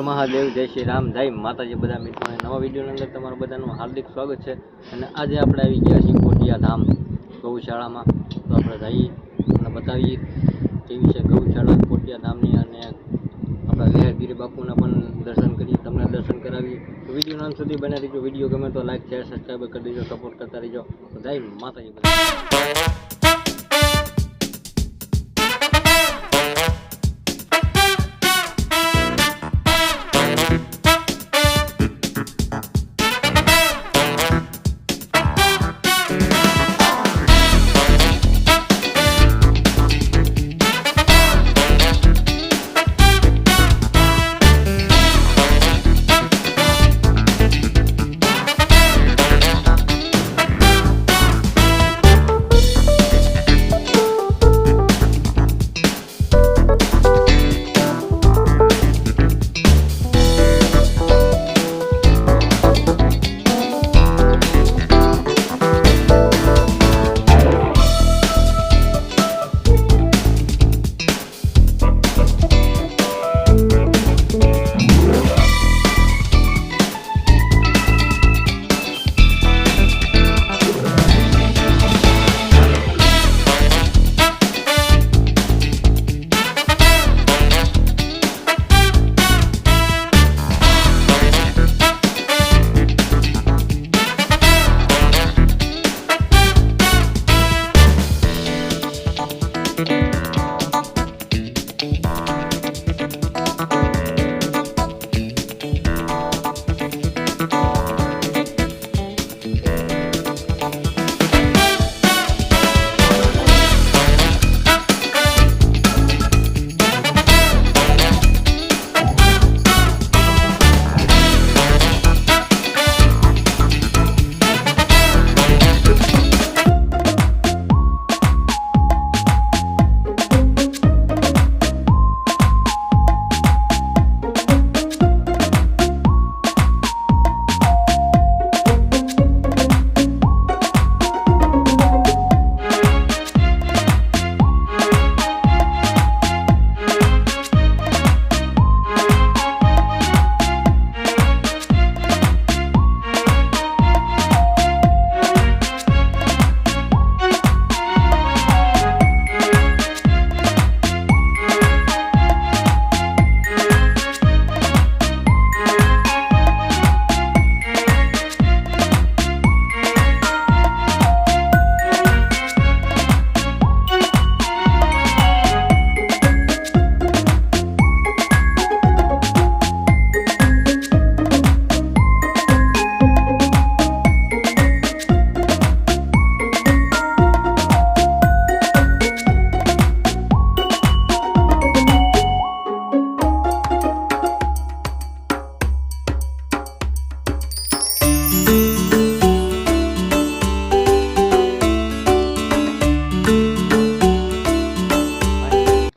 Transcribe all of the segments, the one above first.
મહાદેવ, જય શ્રી રામ, જય માતાજી બધા મિત્રોને નવા વિડીયોની અંદર તમારું બધાનું હાર્દિક સ્વાગત છે। અને આજે આપણે આવી ગયા છીએ કોટિયા ધામ ગૌશાળામાં। તો આપણે જઈએ અને બતાવીએ કેવી છે ગૌશાળા કોટિયા ધામની, અને આપણા વિહારગીરી બાપુના પણ દર્શન કરીએ, તમને દર્શન કરાવીએ। તો વિડીયો નામ સુધી બને રહીજો। વિડીયો ગમે તો લાઈક શેર સબસ્ક્રાઈબ કરી દેજો, સપોર્ટ કરતા રહીજો। તો જય માતાજી બધા।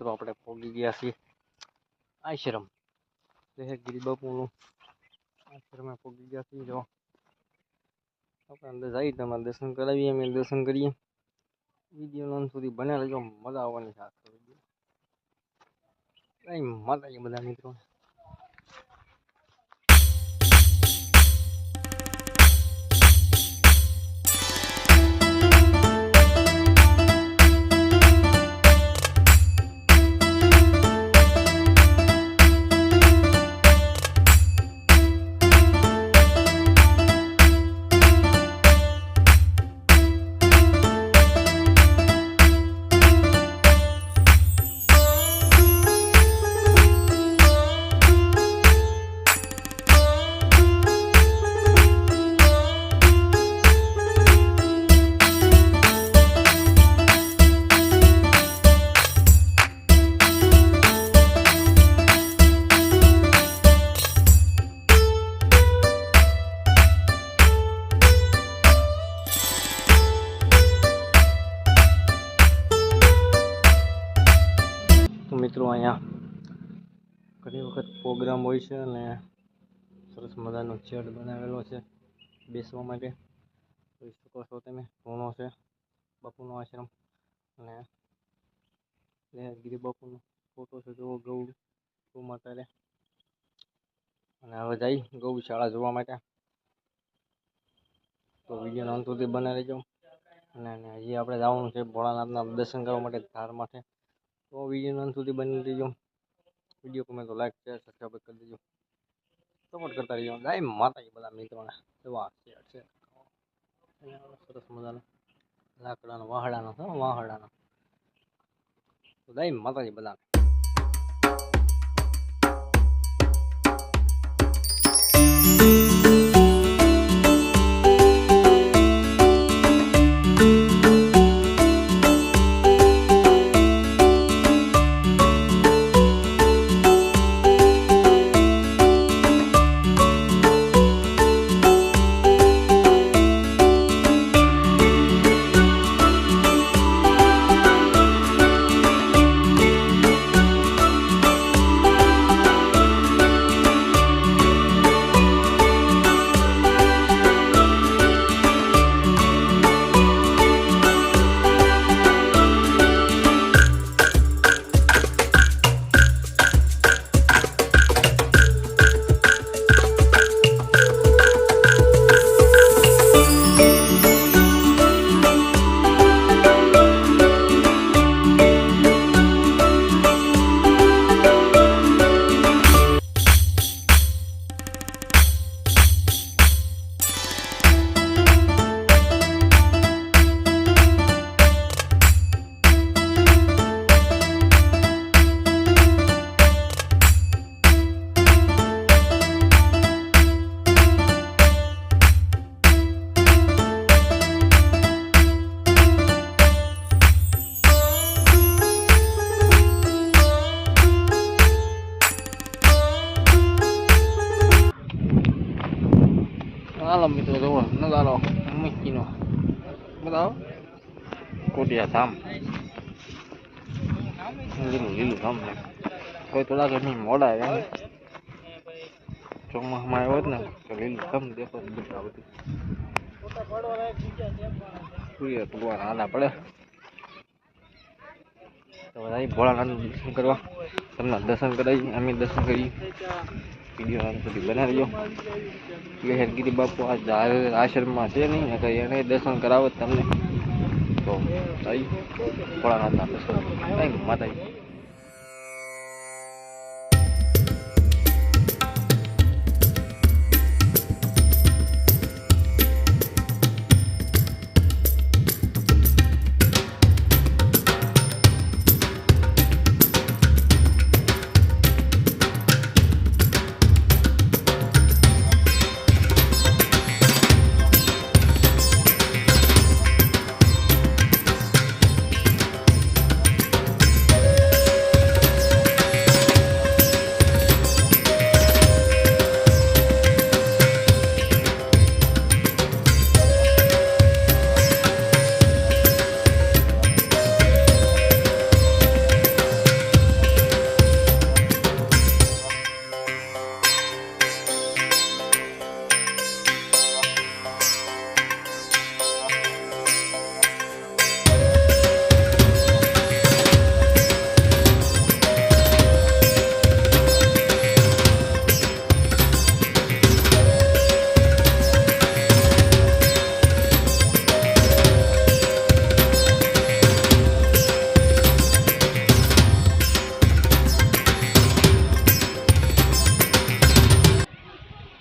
આપણે પહોંચી ગયા છીએ આશ્રમ, વિહારગીરી બાપુનું આશ્રમે પહોંચી ગયા છીએ। જો આપણે અંદર જઈએ તમારે દર્શન કરાવીએ, અમે દર્શન કરીએ। વિડીયો અંત સુધી બને રહેજો, મજા આવવાની સાથે। જય માતાજી બધા મિત્રો। મિત્રો અહીંયા ઘણી વખત પ્રોગ્રામ હોય છે, અને સરસ મજાનો શેડ બનાવેલો છે બેસવા માટે। જોઈ શકો છો તમે, ઘણો છે બાપુનો આશ્રમ, અને વિહારગીરી બાપુનો ફોટો છે, જો ગૌ માતા અને હવે જઈ ગૌશાળા જોવા માટે. તો વિડીયોનો અંત સુધી બને રહેજો. અને હજી આપણે જવાનું છે ભોળાનાથના દર્શન કરવા માટે ધાર માટે. તો વિડીયોનો અંત સુધી બની રહેજો. વિડીયો ગમે તો લાઈક શેર સબસ્ક્રાઈબ કરી દેજો. સપોર્ટ કરતા રહીજો. જય માતાજી બધા મિત્રોને. સરસ મજાનો લાકડાનો વાહડાનો છે, વાહડાનો. તો જય માતાજી બધા. હાલો મિત્રો જુઓ નજારો મસ્તીનો બતાવો. કોટિયા ધામ લીલું લીલું ધામ છે. કોઈ તો લાગે નહીં મોડા એમ ચોમાસમાં આવ્યો ને તો લીલું ધામ દેખો બધા બધું. સૂર્ય ભગવાન હાલા પડે તો બધા ભોળાનાથનું દર્શન કરવા. તમને દર્શન કરાવી, અમે દર્શન કરી. વિડીયો અંત સુધી બનાવી દો. લહેરગીરી બાપુ આશ્રમમાં છે નહીં ને એને દર્શન કરાવે તમને. તો થઈ ભોળાનાથના દર્શન. થેન્ક યુ માતાજી.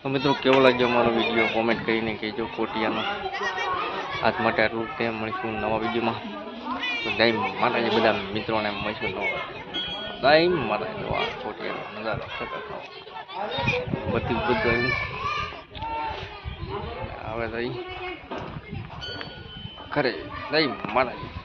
તો મિત્રો કેવો લાગ્યો અમારો વિડીયો કોમેન્ટ કરીને કહેજો. કોટિયાનો આજ માટે આટલું તે મળીશું નવા વિડીયોમાં. તો જય માતાજી બધા મિત્રોને મળીશું નવા. જય માતાજી. આ કોટિયાનો નજારો બધી બધું હવે જઈ ઘરે. જય માતાજી.